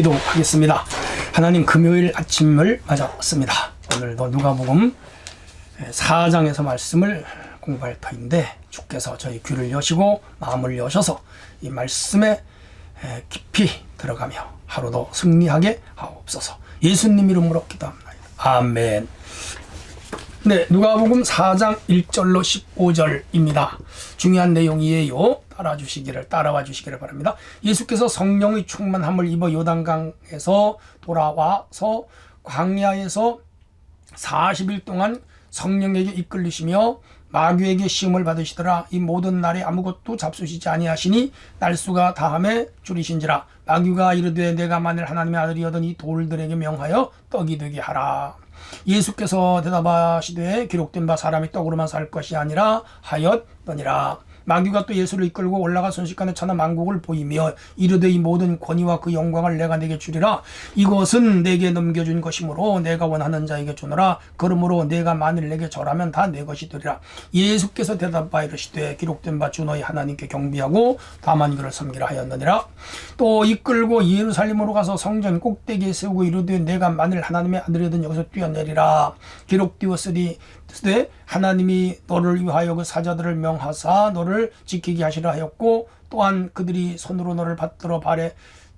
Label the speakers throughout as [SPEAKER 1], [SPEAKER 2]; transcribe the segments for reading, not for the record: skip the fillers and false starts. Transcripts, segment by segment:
[SPEAKER 1] 기도하겠습니다. 하나님, 금요일 아침을 맞았습니다. 오늘도 누가복음 4장에서 말씀을 공부할 터인데 주께서 저희 귀를 여시고 마음을 여셔서 이 말씀에 깊이 들어가며 하루도 승리하게 하옵소서. 예수님 이름으로 기도합니다. 아멘. 네, 누가복음 4장 1절로 15절입니다. 중요한 내용이에요. 따라와 주시기를 바랍니다. 예수께서 성령의 충만함을 입어 요단강에서 돌아와서 광야에서 40일 동안 성령에게 이끌리시며 마귀에게 시험을 받으시더라. 이 모든 날에 아무것도 잡수시지 아니하시니 날수가 다함에 줄이신지라. 마귀가 이르되 내가 만일 하나님의 아들이거든 이 돌들에게 명하여 떡이 되게 하라. 예수께서 대답하시되 기록된 바 사람이 떡으로만 살 것이 아니라 하였더니라. 마귀가 또 예수를 이끌고 올라가 순식간에 천하 만국을 보이며 이르되 이 모든 권위와 그 영광을 내가 내게 주리라. 이것은 내게 넘겨준 것이므로 내가 원하는 자에게 주노라. 그러므로 내가 만일 내게 절하면 다 내 것이 되리라. 예수께서 대답하여 이르시되 기록된 바 주 너희 하나님께 경배하고 다만 그를 섬기라 하였느니라. 또 이끌고 예루살렘으로 가서 성전 꼭대기에 세우고 이르되 내가 만일 하나님의 아들이든 여기서 뛰어내리라. 기록되었으니 하나님이 너를 위하여 그 사자들을 명하사 너를 지키게 하시라 하였고 또한 그들이 손으로 너를 받들어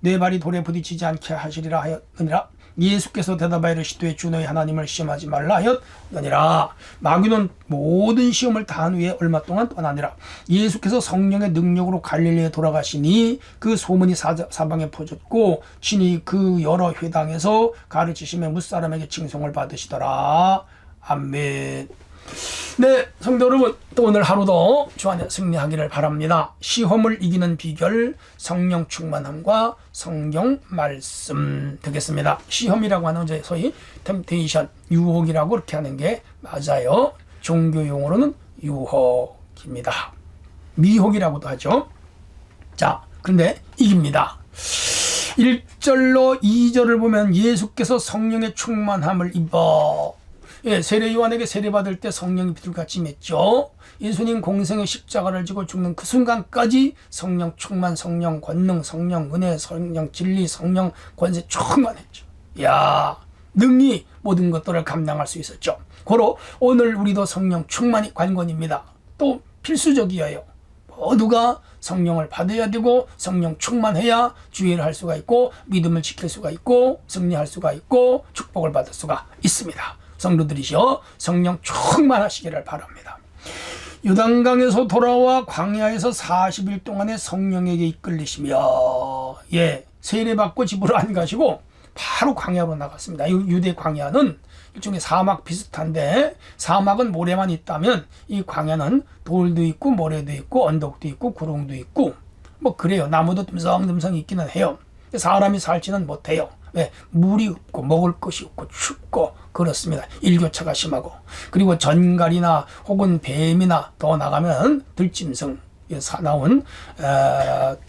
[SPEAKER 1] 내 발이 돌에 부딪히지 않게 하시리라 하였느니라. 예수께서 대답하여 이르시되 주 너희 하나님을 시험하지 말라 하였느니라. 마귀는 모든 시험을 다한 후에 얼마 동안 떠나니라. 예수께서 성령의 능력으로 갈릴리에 돌아가시니 그 소문이 사방에 퍼졌고 친히 그 여러 회당에서 가르치시며 무사람에게 칭송을 받으시더라. 아멘. 네, 성도 여러분, 또 오늘 하루도 주 안에 승리하기를 바랍니다. 시험을 이기는 비결, 성령 충만함과 성경 말씀 되겠습니다. 시험이라고 하는 이제 소위 템테이션, 유혹이라고 그렇게 하는 게 맞아요. 종교 용어로는 유혹입니다. 미혹이라고도 하죠. 자, 근데 이깁니다. 1절로 2절을 보면 예수께서 성령의 충만함을 입어 세례 요한에게 세례받을 때 성령이 비둘같이 맺죠. 예수님 공생의 십자가를 지고 죽는 그 순간까지 성령 충만, 성령 권능, 성령 은혜, 성령 진리, 성령 권세 충만했죠. 야, 능히 모든 것들을 감당할 수 있었죠. 고로 오늘 우리도 성령 충만이 관건입니다. 또 필수적이에요. 모두가 성령을 받아야 되고 성령 충만해야 주의를 할 수가 있고 믿음을 지킬 수가 있고 승리할 수가 있고 축복을 받을 수가 있습니다. 성도들이시여 성령 충만하시기를 바랍니다. 요단강에서 돌아와 광야에서 40일 동안의 성령에게 이끌리시며 세례받고 집으로 안 가시고 바로 광야로 나갔습니다. 유대 광야는 일종의 사막 비슷한데 사막은 모래만 있다면 이 광야는 돌도 있고 모래도 있고 언덕도 있고 구름도 있고 뭐 그래요. 나무도 듬성듬성 있기는 해요. 사람이 살지는 못해요. 왜? 물이 없고 먹을 것이 없고 춥고 그렇습니다. 일교차가 심하고 그리고 전갈이나 혹은 뱀이나 더 나가면 들짐승 나온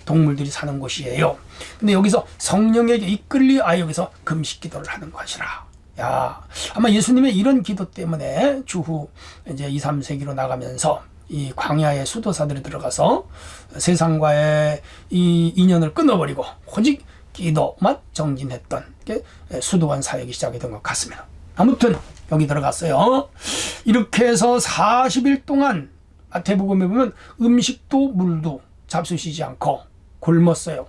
[SPEAKER 1] 동물들이 사는 곳이에요. 근데 여기서 성령에게 이끌려 여기서 금식 기도를 하는 것이라. 야, 아마 예수님의 이런 기도 때문에 주후 이제 2, 3세기로 나가면서 이 광야의 수도사들이 들어가서 세상과의 이 인연을 끊어버리고 오직 기도만 정진했던 게 수도원 사역이 시작이 된 것 같습니다. 아무튼 여기 들어갔어요. 이렇게 해서 40일 동안 마태복음에 보면 음식도 물도 잡수시지 않고 굶었어요.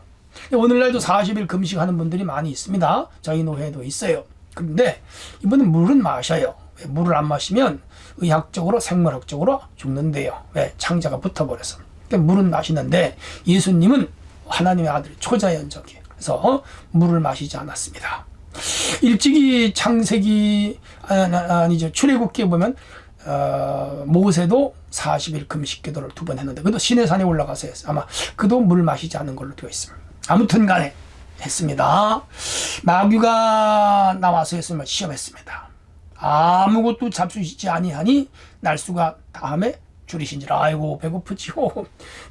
[SPEAKER 1] 오늘날도 40일 금식하는 분들이 많이 있습니다. 저희 노회도 있어요. 그런데 이분은 물은 마셔요. 왜? 물을 안 마시면 의학적으로 생물학적으로 죽는데요. 왜? 창자가 붙어버려서. 그러니까 물은 마시는데 예수님은 하나님의 아들 초자연적이에요. 그래서 물을 마시지 않았습니다. 일찍이 창세기 아니죠 출애굽기에 보면 모세도 40일 금식 기도를 2번 했는데 그도 시내산에 올라가서 했어요. 아마 그도 물 마시지 않은 걸로 되어 있습니다. 아무튼 간에 했습니다. 마귀가 나와서 했으면 시험했습니다. 아무것도 잡수시지 아니하니 날수가 다음에 줄이신지라. 아이고 배고프지요.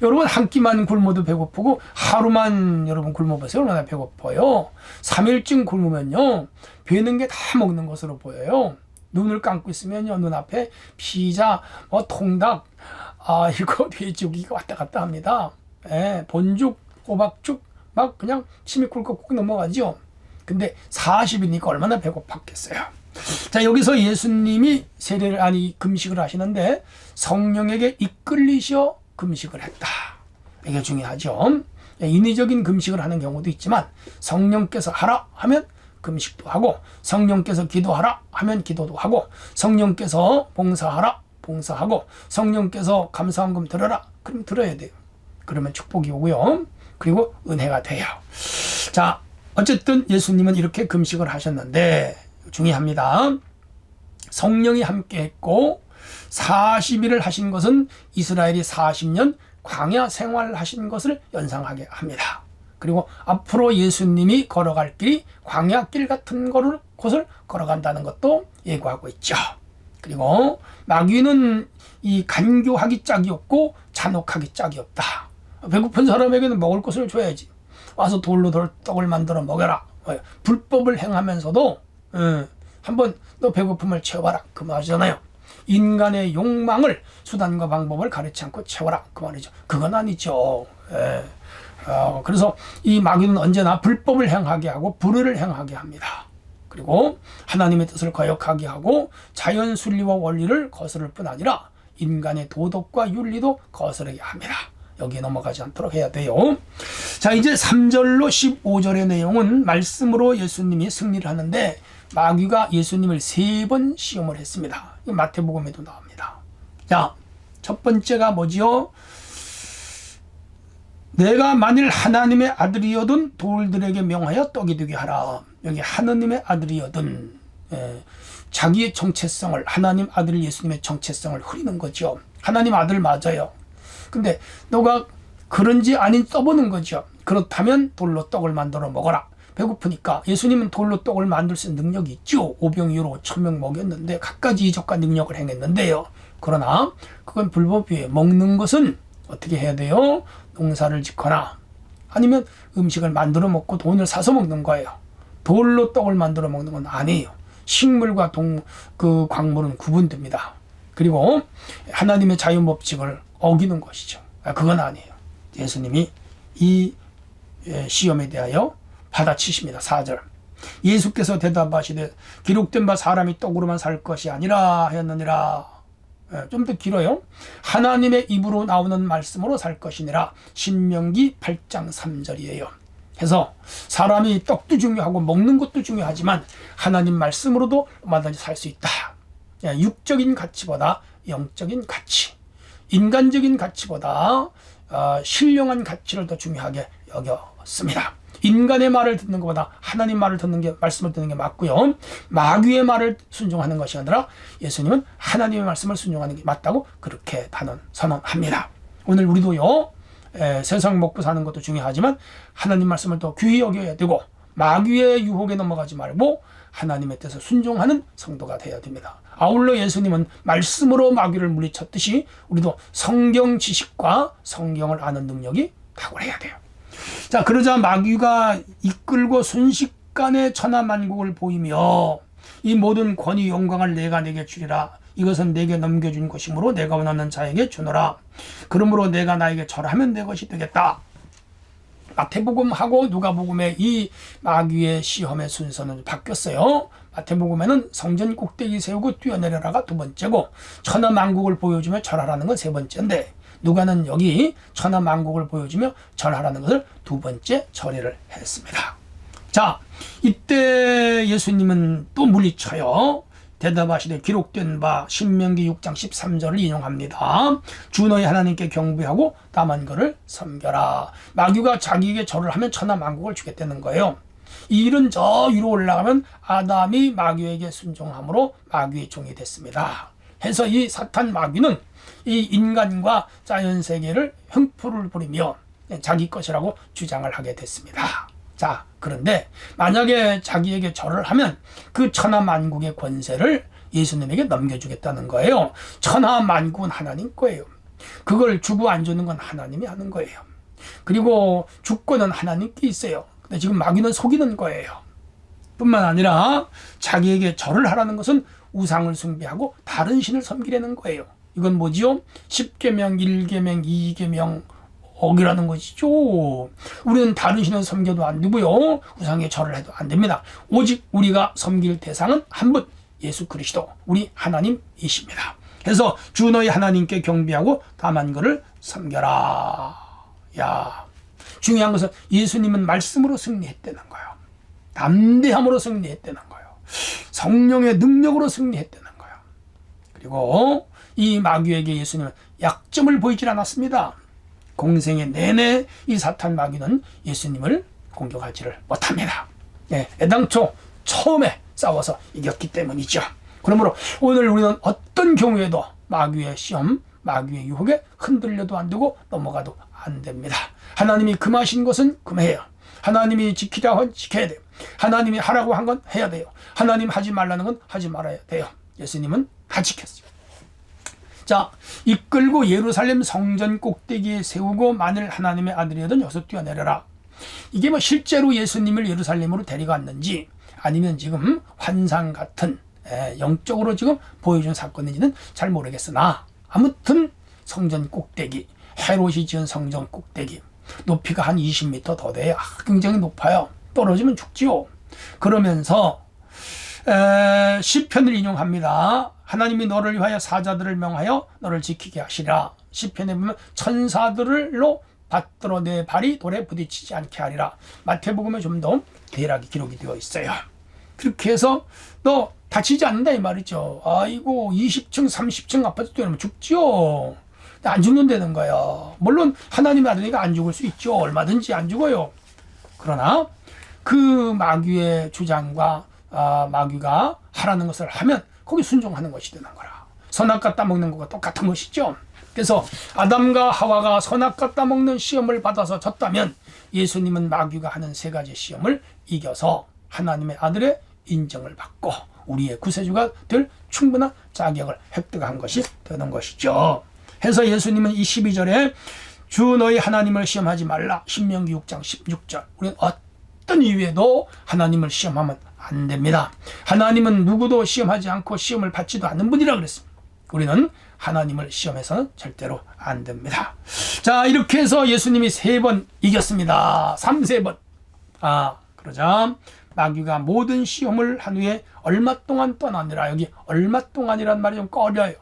[SPEAKER 1] 여러분 한 끼만 굶어도 배고프고 하루만 여러분 굶어보세요. 얼마나 배고파요. 3일쯤 굶으면요 배는 게 다 먹는 것으로 보여요. 눈을 감고 있으면요 눈앞에 피자, 통닭, 이거 돼지고기가 왔다 갔다 합니다. 본죽, 호박죽 막 그냥 침이 꿀꺽꿀꺽 넘어가죠. 근데 40이니까 얼마나 배고팠겠어요. 자, 여기서 예수님이 금식을 하시는데 성령에게 이끌리셔 금식을 했다. 이게 중요하죠. 인위적인 금식을 하는 경우도 있지만 성령께서 하라 하면 금식도 하고, 성령께서 기도하라 하면 기도도 하고, 성령께서 봉사하라 봉사하고, 성령께서 감사헌금 들어라 그럼 들어야 돼요. 그러면 축복이 오고요. 그리고 은혜가 돼요. 자, 어쨌든 예수님은 이렇게 금식을 하셨는데 중요합니다. 성령이 함께 했고 40일을 하신 것은 이스라엘이 40년 광야 생활하신 것을 연상하게 합니다. 그리고 앞으로 예수님이 걸어갈 길이 광야길 같은 곳을 걸어간다는 것도 예고하고 있죠. 그리고 마귀는 이 간교하기 짝이 없고 잔혹하기 짝이 없다. 배고픈 사람에게는 먹을 것을 줘야지. 와서 돌로 떡을 만들어 먹여라. 불법을 행하면서도 한번 너 배고픔을 채워라 그 말이잖아요. 인간의 욕망을 수단과 방법을 가르치 않고 채워라 그 말이죠. 그건 아니죠. 그래서 이 마귀는 언제나 불법을 행하게 하고 불의를 행하게 합니다. 그리고 하나님의 뜻을 거역하게 하고 자연 순리와 원리를 거스를 뿐 아니라 인간의 도덕과 윤리도 거스르게 합니다. 여기에 넘어가지 않도록 해야 돼요. 자, 이제 3절로 15절의 내용은 말씀으로 예수님이 승리를 하는데 마귀가 예수님을 3번 시험을 했습니다. 마태복음에도 나옵니다. 자, 첫 번째가 뭐지요? 내가 만일 하나님의 아들이어든 돌들에게 명하여 떡이 되게 하라. 여기 하나님의 아들이어든 자기의 정체성을, 하나님 아들 예수님의 정체성을 흐리는 거죠. 하나님 아들 맞아요. 근데 너가 그런지 아닌 써보는 거죠. 그렇다면 돌로 떡을 만들어 먹어라. 배고프니까. 예수님은 돌로 떡을 만들 수 있는 능력이 있죠. 오병이어로 5,000명 먹였는데 갖가지 이적과 능력을 행했는데요. 그러나 그건 불법이에요. 먹는 것은 어떻게 해야 돼요? 농사를 짓거나 아니면 음식을 만들어 먹고 돈을 사서 먹는 거예요. 돌로 떡을 만들어 먹는 건 아니에요. 식물과 그 광물은 구분됩니다. 그리고 하나님의 자연법칙을 어기는 것이죠. 그건 아니에요. 예수님이 이 시험에 대하여 받아치십니다. 4절. 예수께서 대답하시되 기록된 바 사람이 떡으로만 살 것이 아니라 하였느니라. 좀 더 길어요. 하나님의 입으로 나오는 말씀으로 살 것이니라. 신명기 8장 3절이에요. 그래서 사람이 떡도 중요하고 먹는 것도 중요하지만 하나님 말씀으로도 얼마든지 살 수 있다. 육적인 가치보다 영적인 가치, 인간적인 가치보다 신령한 가치를 더 중요하게 여겼습니다. 인간의 말을 듣는 것보다 하나님 말을 듣는 게, 말씀을 듣는 게 맞고요. 마귀의 말을 순종하는 것이 아니라 예수님은 하나님의 말씀을 순종하는 게 맞다고 그렇게 선언합니다. 오늘 우리도요, 세상 먹고 사는 것도 중요하지만 하나님 말씀을 더 귀히 여겨야 되고 마귀의 유혹에 넘어가지 말고 하나님의 뜻을 순종하는 성도가 되어야 됩니다. 아울러 예수님은 말씀으로 마귀를 물리쳤듯이 우리도 성경 지식과 성경을 아는 능력이 탁월해야 돼요. 자, 그러자 마귀가 이끌고 순식간에 천하만국을 보이며 이 모든 권위 영광을 내가 내게 주리라. 이것은 내게 넘겨준 것이므로 내가 원하는 자에게 주노라. 그러므로 내가 나에게 절하면 내 것이 되겠다. 마태복음하고 누가복음의 이 마귀의 시험의 순서는 바뀌었어요. 마태복음에는 성전 꼭대기 세우고 뛰어내려라가 두 번째고 천하만국을 보여주며 절하라는 건 세 번째인데 누가는 여기 천하만국을 보여주며 절하라는 것을 두 번째 처리를 했습니다. 자, 이때 예수님은 또 물리쳐요. 대답하시되 기록된 바 신명기 6장 13절을 인용합니다. 주 너희 하나님께 경배하고 다만 그를 섬겨라. 마귀가 자기에게 절을 하면 천하만국을 주겠다는 거예요. 이 일은 저 위로 올라가면 아담이 마귀에게 순종함으로 마귀의 종이 됐습니다. 해서 이 사탄 마귀는 이 인간과 자연세계를 횡포를 부리며 자기 것이라고 주장을 하게 됐습니다. 자, 그런데 만약에 자기에게 절을 하면 그 천하만국의 권세를 예수님에게 넘겨주겠다는 거예요. 천하만국은 하나님 거예요. 그걸 주고 안 주는 건 하나님이 하는 거예요. 그리고 주권은 하나님께 있어요. 근데 지금 마귀는 속이는 거예요. 뿐만 아니라 자기에게 절을 하라는 것은 우상을 숭배하고 다른 신을 섬기려는 거예요. 이건 뭐지요? 10계명, 1계명, 2계명, 억이라는 것이죠. 우리는 다른 신을 섬겨도 안 되고요. 우상에 절을 해도 안 됩니다. 오직 우리가 섬길 대상은 한 분, 예수 그리스도, 우리 하나님이십니다. 그래서 주 너희 하나님께 경배하고 다만 그를 섬겨라. 야, 중요한 것은 예수님은 말씀으로 승리했다는 거예요. 담대함으로 승리했다는 거예요. 성령의 능력으로 승리했다는 거예요. 그리고 이 마귀에게 예수님은 약점을 보이질 않았습니다. 공생의 내내 이 사탄 마귀는 예수님을 공격하지를 못합니다. 네, 애당초 처음에 싸워서 이겼기 때문이죠. 그러므로 오늘 우리는 어떤 경우에도 마귀의 시험, 마귀의 유혹에 흔들려도 안 되고 넘어가도 안 됩니다. 하나님이 금하신 것은 금해요. 하나님이 지키라고 한 지켜야 돼요. 하나님이 하라고 한 건 해야 돼요. 하나님 하지 말라는 건 하지 말아야 돼요. 예수님은 다 지켰어요. 자, 이끌고 예루살렘 성전 꼭대기에 세우고 만일 하나님의 아들이거든 여기서 뛰어내려라. 이게 뭐 실제로 예수님을 예루살렘으로 데려갔는지 아니면 지금 환상 같은 영적으로 지금 보여준 사건인지는 잘 모르겠으나 아무튼 성전 꼭대기, 헤롯이 지은 성전 꼭대기 높이가 한 20m 더 돼요. 굉장히 높아요. 떨어지면 죽지요. 그러면서 시편을 인용합니다. 하나님이 너를 위하여 사자들을 명하여 너를 지키게 하시라. 시편에 보면 천사들로 받들어 내 발이 돌에 부딪히지 않게 하리라. 마태복음에 좀 더 대략이 기록이 되어 있어요. 그렇게 해서 너 다치지 않는다 이 말이죠. 아이고 20층 30층 아파트 뛰어내면 죽지요. 안 죽는다는 거야. 물론 하나님의 아들이니까 안 죽을 수 있죠. 얼마든지 안 죽어요. 그러나 그 마귀의 주장과 마귀가 하라는 것을 하면 거기 순종하는 것이 되는 거라. 선악과 따먹는 것과 똑같은 것이죠. 그래서 아담과 하와가 선악과 따먹는 시험을 받아서 졌다면 예수님은 마귀가 하는 세 가지 시험을 이겨서 하나님의 아들의 인정을 받고 우리의 구세주가 될 충분한 자격을 획득한 것이 되는 것이죠. 해서 예수님은 이 12절에 주 너희 하나님을 시험하지 말라. 신명기 6장 16절. 우리는 어떤 이유에도 하나님을 시험하면 안 됩니다. 하나님은 누구도 시험하지 않고 시험을 받지도 않는 분이라 그랬습니다. 우리는 하나님을 시험해서는 절대로 안 됩니다. 자, 이렇게 해서 예수님이 3번 이겼습니다. 3번. 그러자 마귀가 모든 시험을 한 후에 얼마 동안 떠나니라. 여기 얼마 동안이란 말이 좀 꺼려요.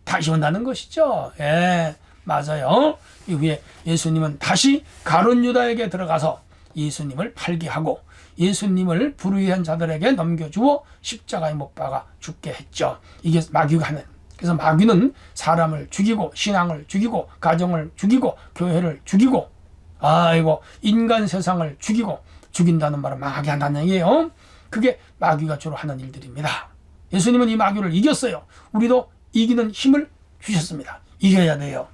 [SPEAKER 1] 다시 온다는 것이죠. 예, 맞아요. 이후에 예수님은 다시 가룟 유다에게 들어가서 예수님을 팔게 하고 예수님을 불의한 자들에게 넘겨주어 십자가에 못 박아 죽게 했죠. 이게 마귀가 하는. 그래서 마귀는 사람을 죽이고 신앙을 죽이고 가정을 죽이고 교회를 죽이고 인간 세상을 죽이고 죽인다는 말은 마귀 한다는 얘기예요. 그게 마귀가 주로 하는 일들입니다. 예수님은 이 마귀를 이겼어요. 우리도 이기는 힘을 주셨습니다. 이겨야 돼요.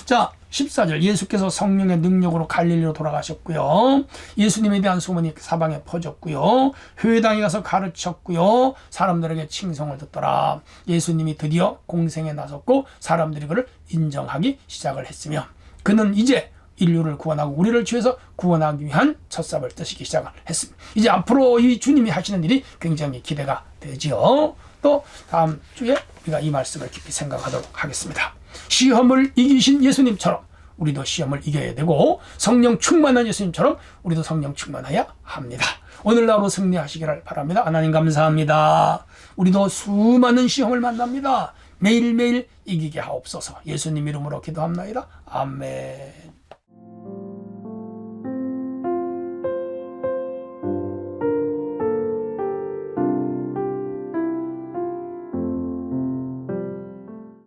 [SPEAKER 1] 자, 14절 예수께서 성령의 능력으로 갈릴리로 돌아가셨고요. 예수님에 대한 소문이 사방에 퍼졌고요. 회당에 가서 가르쳤고요. 사람들에게 칭송을 듣더라. 예수님이 드디어 공생에 나섰고 사람들이 그를 인정하기 시작을 했으며 그는 이제 인류를 구원하고 우리를 죄에서 구원하기 위한 첫삽을 뜨시기 시작을 했습니다. 이제 앞으로 이 주님이 하시는 일이 굉장히 기대가 되지요. 또 다음 주에 우리가 이 말씀을 깊이 생각하도록 하겠습니다. 시험을 이기신 예수님처럼 우리도 시험을 이겨야 되고 성령 충만한 예수님처럼 우리도 성령 충만해야 합니다. 오늘날로 승리하시기를 바랍니다. 하나님 감사합니다. 우리도 수많은 시험을 만납니다. 매일매일 이기게 하옵소서. 예수님 이름으로 기도합나이다. 아멘.